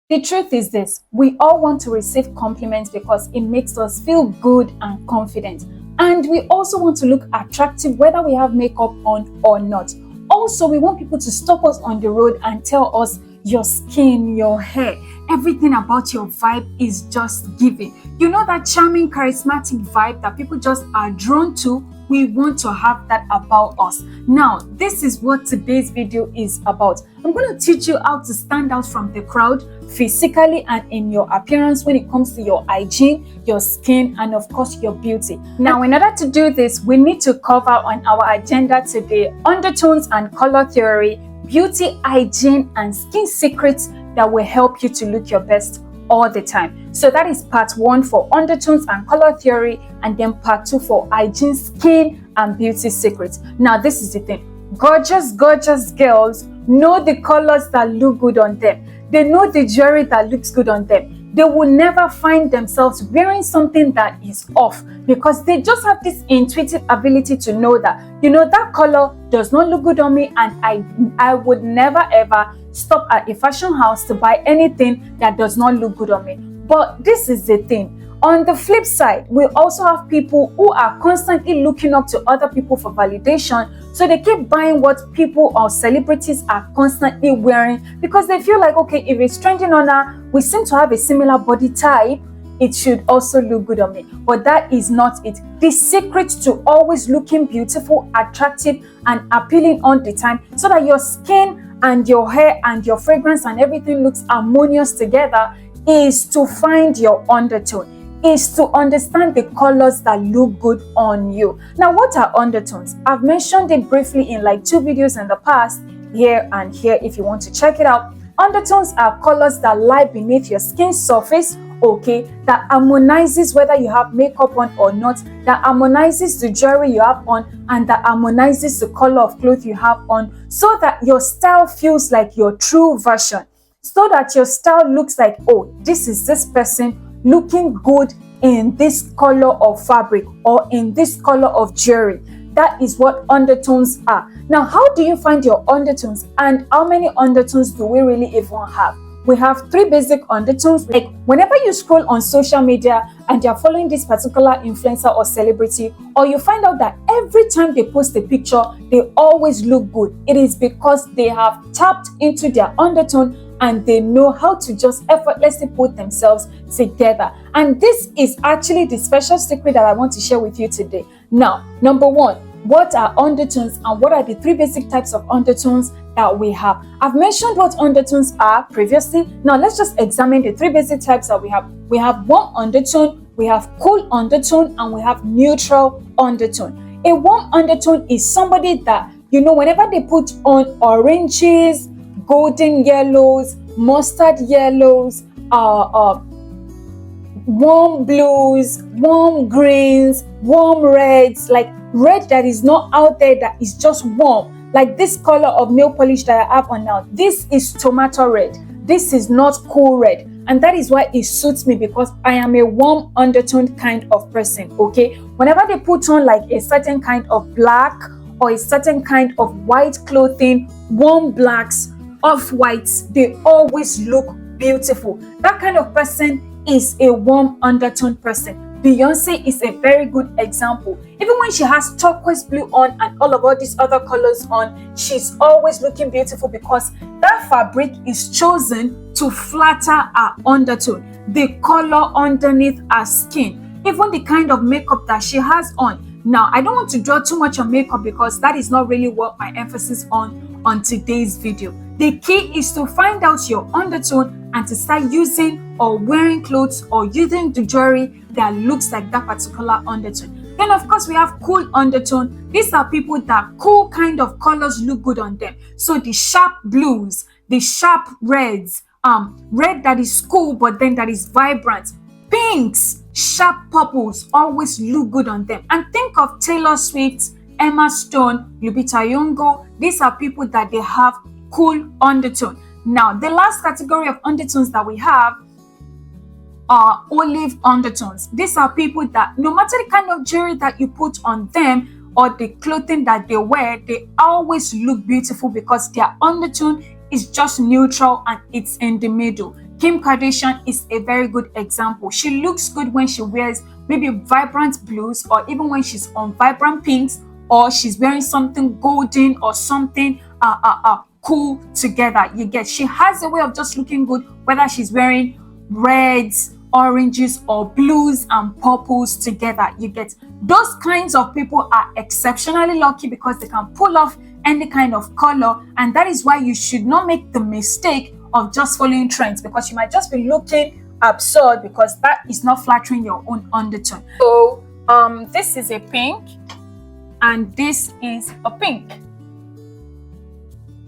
The truth is this: we all want to receive compliments because it makes us feel good and confident. And we also want to look attractive whether we have makeup on or not. Also, we want people to stop us on the road and tell us your skin, your hair, everything about your vibe is just giving. You know that charming, charismatic vibe that people just are drawn to? We want to have that about us. Now, this is what today's video is about. I'm going to teach you how to stand out from the crowd physically and in your appearance when it comes to your hygiene, your skin, and of course your beauty. Now, in order to do this, we need to cover on our agenda today undertones and color theory, beauty, hygiene, and skin secrets that will help you to look your best all the time. So that is part 1 for undertones and color theory, and then part 2 for hygiene, skin, and beauty secrets. Now, this is the thing: gorgeous girls know the colors that look good on them. They know the jewelry that looks good on them. They will never find themselves wearing something that is off, because they just have this intuitive ability to know that, that color does not look good on me, and I would never ever stop at a fashion house to buy anything that does not look good on me. But this is the thing: on the flip side, we also have people who are constantly looking up to other people for validation. So they keep buying what people or celebrities are constantly wearing because they feel like, okay, if it's trending on her, we seem to have a similar body type, it should also look good on me. But that is not it. The secret to always looking beautiful, attractive, and appealing all the time, so that your skin and your hair and your fragrance and everything looks harmonious together, is to find your undertone, is to understand the colors that look good on you. Now, what are undertones? I've mentioned it briefly in like 2 videos in the past, here and here, if you want to check it out. Undertones are colors that lie beneath your skin surface, okay, that harmonizes whether you have makeup on or not, that harmonizes the jewelry you have on, and that harmonizes the color of clothes you have on, so that your style feels like your true version, so that your style looks like, oh, this is this person looking good in this color of fabric or in this color of jewelry. That is what undertones are. Now, how do you find your undertones, and how many undertones do we really even have? We have 3 basic undertones. Like whenever you scroll on social media and you're following this particular influencer or celebrity, or you find out that every time they post a picture, they always look good, it is because they have tapped into their undertone and they know how to just effortlessly put themselves together. And this is actually the special secret that I want to share with you today. Now, number 1, what are undertones and what are the 3 basic types of undertones that we have? I've mentioned what undertones are previously. Now, let's just examine the 3 basic types that we have. We have warm undertone, we have cool undertone, and we have neutral undertone. A warm undertone is somebody that, whenever they put on oranges, golden yellows, mustard yellows, warm blues, warm greens, warm reds, like red that is not out there, that is just warm, like this color of nail polish that I have on now. This is tomato red. This is not cool red, and that is why it suits me, because I am a warm undertone kind of person. Okay, whenever they put on like a certain kind of black or a certain kind of white clothing, warm blacks, off-whites, they always look beautiful. That kind of person is a warm undertone person. Beyonce is a very good example. Even when she has turquoise blue on and all these other colors on, she's always looking beautiful, because that fabric is chosen to flatter her undertone, the color underneath her skin, even the kind of makeup that she has on. Now, I don't want to draw too much on makeup because that is not really what my emphasis on today's video. The key is to find out your undertone and to start using or wearing clothes or using the jewelry that looks like that particular undertone. Then, of course, we have cool undertone. These are people that cool kind of colors look good on them. So the sharp blues, the sharp reds, red that is cool but then that is vibrant, pinks, sharp purples always look good on them. And think of Taylor Swift, Emma Stone, Lupita Nyong'o. These are people that they have cool undertone. Now, the last category of undertones that we have are olive undertones. These are people that no matter the kind of jewelry that you put on them or the clothing that they wear, they always look beautiful because their undertone is just neutral and it's in the middle. Kim Kardashian is a very good example. She looks good when she wears maybe vibrant blues, or even when she's on vibrant pinks, or she's wearing something golden or something cool together. You get, she has a way of just looking good, whether she's wearing reds, oranges, or blues and purples together. You get, those kinds of people are exceptionally lucky because they can pull off any kind of color, and that is why you should not make the mistake of just following trends, because you might just be looking absurd because that is not flattering your own undertone. So this is a pink and this is a pink.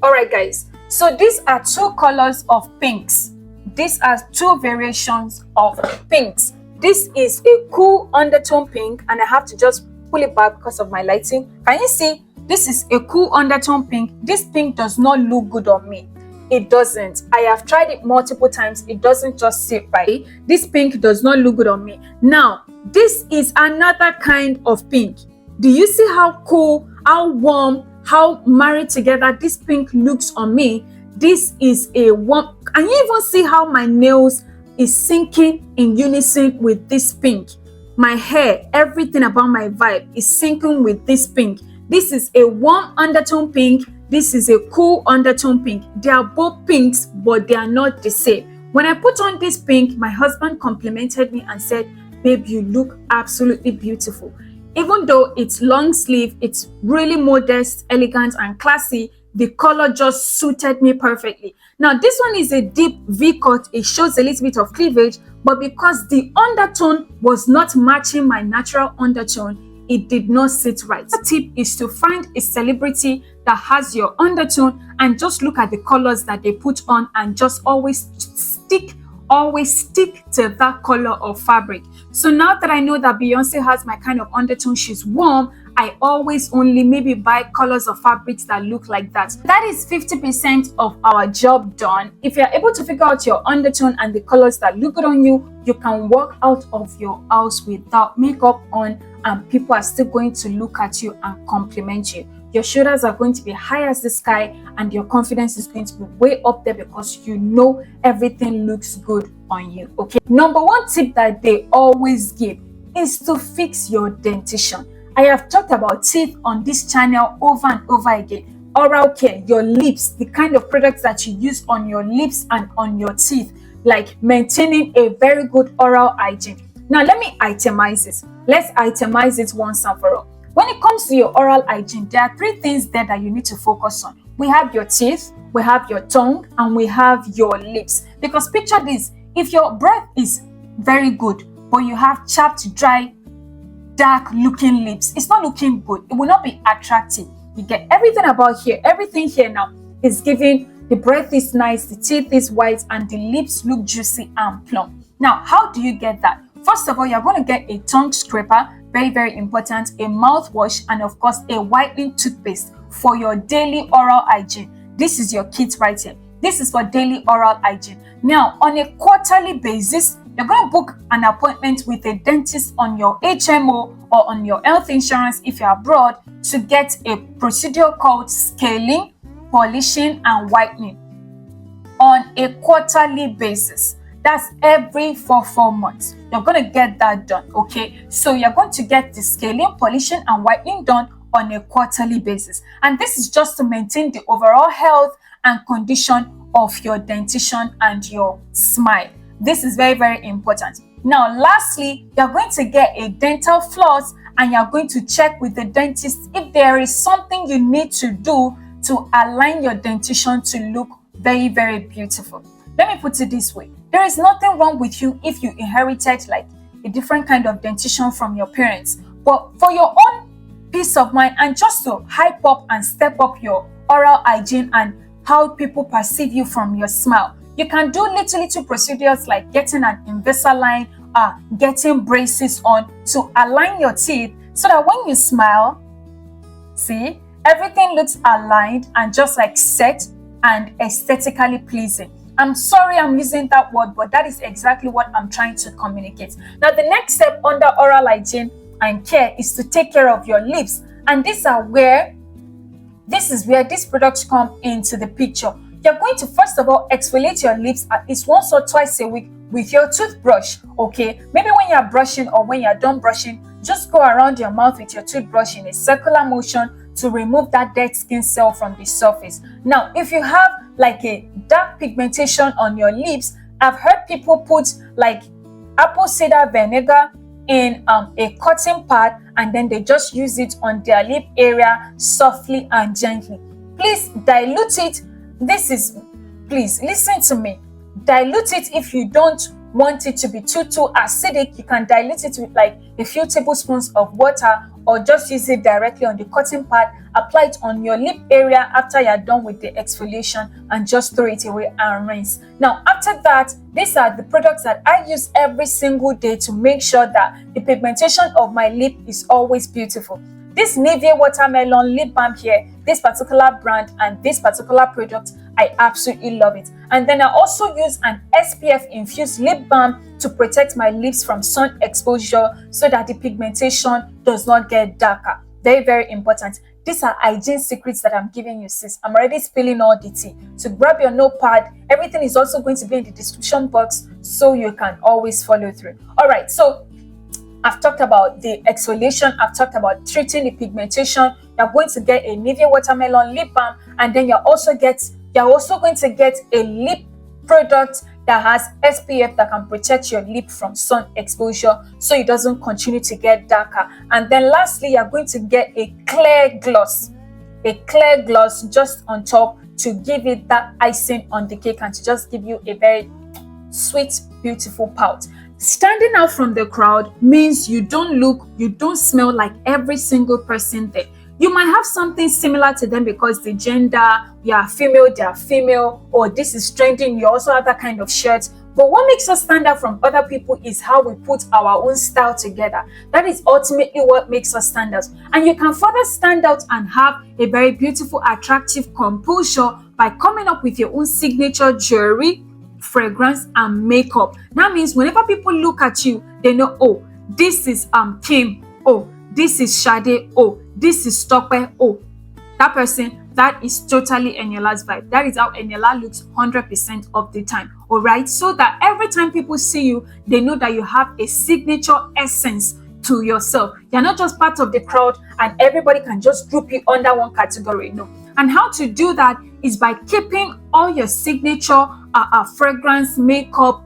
All right, guys, so these are two colors of pinks. These are two variations of pinks. This is a cool undertone pink, and I have to just pull it back because of my lighting. Can you see? This is a cool undertone pink. This pink does not look good on me. It doesn't. I have tried it multiple times. It doesn't just sit right. This pink does not look good on me. Now, this is another kind of pink. Do you see how cool, how warm, how married together this pink looks on me? This is a warm. Can you even see how my nails is syncing in unison with this pink? My hair, everything about my vibe is syncing with this pink. This is a warm undertone pink. This is a cool undertone pink. They are both pinks, but they are not the same. When I put on this pink, my husband complimented me and said, "Babe, you look absolutely beautiful." Even though it's long sleeve, it's really modest, elegant, and classy, the color just suited me perfectly. Now, this one is a deep V-cut. It shows a little bit of cleavage, but because the undertone was not matching my natural undertone, it did not sit right. The tip is to find a celebrity that has your undertone and just look at the colors that they put on and just always stick to that color of fabric. So now that I know that Beyonce has my kind of undertone, she's warm, I always only maybe buy colors of fabrics that look like that. That is 50% of our job done. If you're able to figure out your undertone and the colors that look good on you, you can walk out of your house without makeup on, and people are still going to look at you and compliment you. Your shoulders are going to be high as the sky, and your confidence is going to be way up there because you know everything looks good on you. Okay. Number one tip that they always give is to fix your dentition. I have talked about teeth on this channel over and over again. Oral care, your lips, the kind of products that you use on your lips and on your teeth, like maintaining a very good oral hygiene. Now, let me itemize this. Let's itemize it once and for all. When it comes to your oral hygiene, there are three things there that you need to focus on. We have your teeth, we have your tongue, and we have your lips. Because picture this, if your breath is very good, but you have chapped, dry, dark looking lips, it's not looking good. It will not be attractive. You get everything about here. Everything here now is giving, the breath is nice, the teeth is white, and the lips look juicy and plump. Now, how do you get that? First of all, you're going to get a tongue scraper, very, very important, a mouthwash, and of course, a whitening toothpaste for your daily oral hygiene. This is your kit right here. This is for daily oral hygiene. Now, on a quarterly basis, you're going to book an appointment with a dentist on your HMO or on your health insurance if you're abroad to get a procedure called scaling, polishing, and whitening on a quarterly basis. That's every 4 months. You're going to get that done, okay? So you're going to get the scaling, polishing, and whitening done on a quarterly basis. And this is just to maintain the overall health and condition of your dentition and your smile. This is very, very important. Now, lastly, you're going to get a dental floss and you're going to check with the dentist if there is something you need to do to align your dentition to look very, very beautiful. Let me put it this way. There is nothing wrong with you if you inherited like a different kind of dentition from your parents. But for your own peace of mind and just to hype up and step up your oral hygiene and how people perceive you from your smile, you can do little procedures like getting an Invisalign, getting braces on to align your teeth so that when you smile, see, everything looks aligned and just like set and aesthetically pleasing. I'm sorry I'm using that word, but that is exactly what I'm trying to communicate. Now, the next step under oral hygiene and care is to take care of your lips. And this is where these products come into the picture. you're going to first of all exfoliate your lips at least once or twice a week with your toothbrush. Okay, maybe when you're brushing or when you're done brushing, just go around your mouth with your toothbrush in a circular motion to remove that dead skin cell from the surface. Now, if you have like a dark pigmentation on your lips, I've heard people put like apple cider vinegar in a cotton pad, and then they just use it on their lip area softly and gently. Please dilute it. Please listen to me. Dilute it if you don't want it to be too acidic. You can dilute it with like a few tablespoons of water, or just use it directly on the cotton pad. Apply it on your lip area after you're done with the exfoliation, and just throw it away and rinse. Now, after that, these are the products that I use every single day to make sure that the pigmentation of my lip is always beautiful. This Nivea Watermelon Lip Balm here, this particular brand and this particular product, I absolutely love it. And then I also use an SPF infused lip balm to protect my lips from sun exposure so that the pigmentation does not get darker. Very, very important. These are hygiene secrets that I'm giving you, sis. I'm already spilling all the tea. So grab your notepad. Everything is also going to be in the description box so you can always follow through. All right, so I've talked about the exfoliation. I've talked about treating the pigmentation. You're going to get a Nivea Watermelon Lip Balm, and then you're also going to get a lip product that has SPF that can protect your lip from sun exposure so it doesn't continue to get darker. And then lastly, you're going to get a clear gloss just on top to give it that icing on the cake and to just give you a very sweet, beautiful pout. Standing out from the crowd means you don't smell like every single person there. You might have something similar to them because the gender, you are female, they are female, or this is trending, you also have that kind of shirt. But what makes us stand out from other people is how we put our own style together. That is ultimately what makes us stand out. And you can further stand out and have a very beautiful, attractive composure by coming up with your own signature jewelry, fragrance, and makeup. That means whenever people look at you, they know, oh, this is Kim, oh, this is Sade, oh, this is Stockwe, oh, that person, that is totally Eniola's vibe. That is how Eniola looks 100% of the time. All right, so that every time people see you, they know that you have a signature essence to yourself. You're not just part of the crowd and everybody can just group you under one category. No. And how to do that is by keeping all your signature fragrance, makeup,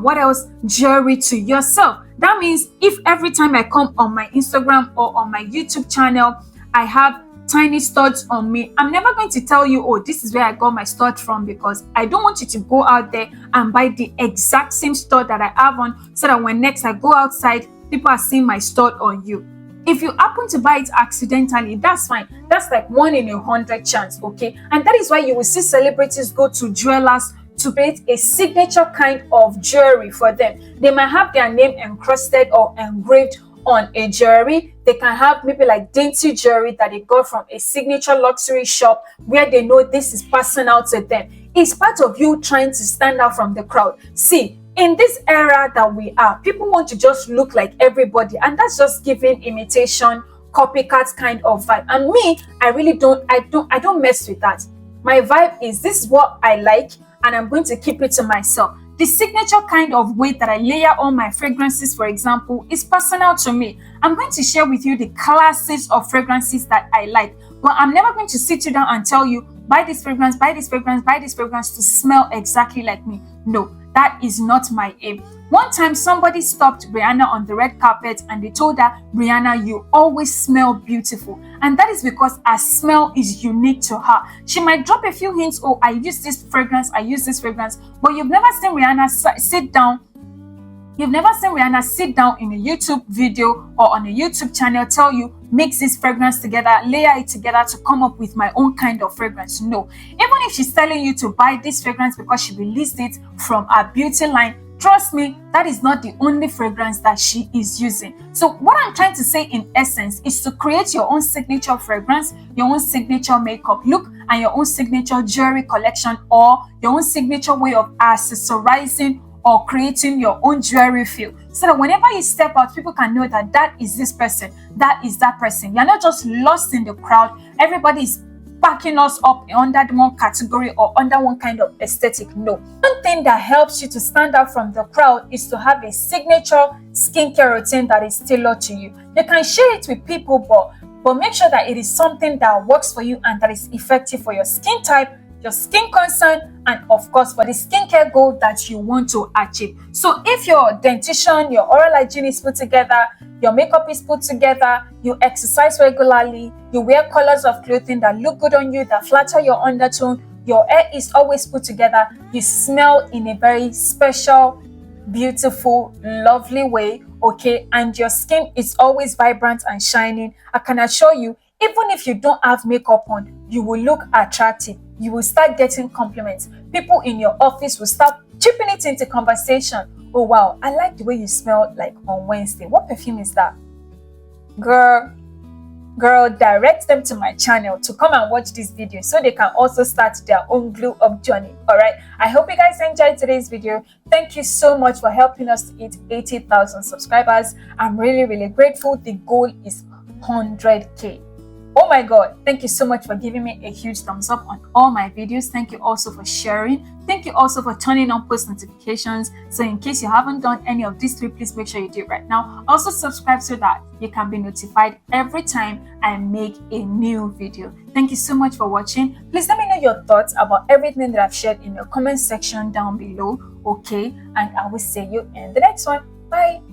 what else, jewelry to yourself. That means if every time I come on my Instagram or on my YouTube channel, I have tiny studs on me, I'm never going to tell you, oh, this is where I got my stud from, because I don't want you to go out there and buy the exact same stud that I have on, so that when next I go outside, people are seeing my stud on you. If you happen to buy it accidentally, that's fine. That's like 1 in 100 chance, okay? And that is why you will see celebrities go to jewelers to create a signature kind of jewelry for them. They might have their name encrusted or engraved on a jewelry. They can have maybe like dainty jewelry that they got from a signature luxury shop where they know this is personal to them. It's part of you trying to stand out from the crowd. See, in this era that we are, people want to just look like everybody, and that's just giving imitation, copycat kind of vibe. And me, I don't mess with that. My vibe is, this is what I like, and I'm going to keep it to myself. The signature kind of way that I layer all my fragrances, for example, is personal to me. I'm going to share with you the classes of fragrances that I like, but I'm never going to sit you down and tell you, buy this fragrance, buy this fragrance, buy this fragrance to smell exactly like me. No, that is not my aim. One time, somebody stopped Rihanna on the red carpet and they told her, Rihanna, you always smell beautiful. And that is because her smell is unique to her. She might drop a few hints, oh, I use this fragrance, but you've never seen Rihanna sit down. You've never seen Rihanna sit down in a YouTube video or on a YouTube channel, tell you, mix this fragrance together, layer it together to come up with my own kind of fragrance. No. Even if she's telling you to buy this fragrance because she released it from her beauty line, trust me, that is not the only fragrance that she is using. So what I'm trying to say in essence is to create your own signature fragrance, your own signature makeup look, and your own signature jewelry collection, or your own signature way of accessorizing or creating your own jewelry feel, so that whenever you step out, people can know that that is this person, that is that person. You're not just lost in the crowd. Everybody is packing us up under one category or under one kind of aesthetic. No. One thing that helps you to stand out from the crowd is to have a signature skincare routine that is tailored to you. You can share it with people, but make sure that it is something that works for you and that is effective for your skin type, your skin concern, and of course for the skincare goal that you want to achieve. So if your dentition, your oral hygiene is put together, your makeup is put together, you exercise regularly, you wear colors of clothing that look good on you, that flatter your undertone, your hair is always put together, you smell in a very special, beautiful, lovely way, okay, and your skin is always vibrant and shining, I can assure you, even if you don't have makeup on, you will look attractive. You will start getting compliments. People in your office will start chipping it into conversation. Oh wow, I like the way you smell like on Wednesday. What perfume is that? Girl, direct them to my channel to come and watch this video so they can also start their own glow up journey. Alright, I hope you guys enjoyed today's video. Thank you so much for helping us to hit 80,000 subscribers. I'm really grateful. The goal is 100k. Oh my god, thank you so much for giving me a huge thumbs up on all my videos. Thank you also for sharing. Thank you also for turning on post notifications. So in case you haven't done any of these three, please make sure you do it right now. Also subscribe so that you can be notified every time I make a new video. Thank you so much for watching. Please let me know your thoughts about everything that I've shared in the comment section down below. Okay, and I will see you in the next one. Bye.